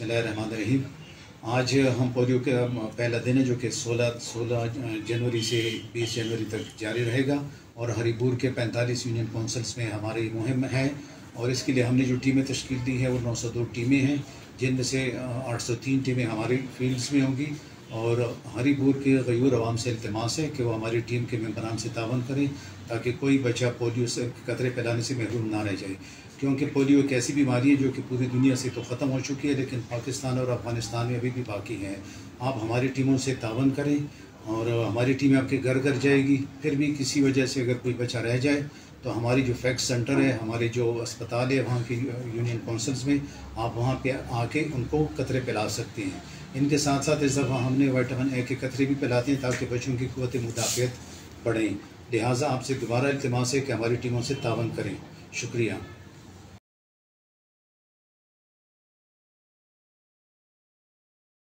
बिस्मिल्लाहिर्रहमानिर्रहीम। आज हम पोलियो का पहला दिन है जो कि 16 जनवरी से 20 जनवरी तक जारी रहेगा और हरिपुर के 45 यूनियन काउंसिल्स में हमारी मुहिम है और इसके लिए हमने जो टीमें तश्कील दी है वो 902 टीमें हैं, जिनमें से 803 टीमें हमारी फील्ड्स में होंगी और हरिपुर के गयूर अवाम से इल्तिमास है कि वो हमारी टीम के मेंबरान से तावन करें ताकि कोई बच्चा पोलियो से खतरे फैलाने से महरूम ना रह जाए, क्योंकि पोलियो एक ऐसी बीमारी है जो कि पूरी दुनिया से तो ख़त्म हो चुकी है लेकिन पाकिस्तान और अफ़गानिस्तान में अभी भी बाकी है। आप हमारी टीमों से तावन करें और हमारी टीम आपके घर घर जाएगी। फिर भी किसी वजह से अगर कोई बच्चा रह जाए तो हमारी जो फैक्ट सेंटर है, हमारे जो अस्पताल है वहाँ की यूनियन काउंसिल्स में, आप वहाँ पे आके उनको कतरे पिला सकते हैं। इनके साथ साथ इस दफ़ा हमने विटामिन ए के कतरे भी पिलाते हैं ताकि बच्चों की क़ुव्वत मुदाफ़ियत बढ़े। लिहाजा आपसे दोबारा इल्तिमास है कि हमारी टीमों से तावन करें। शुक्रिया।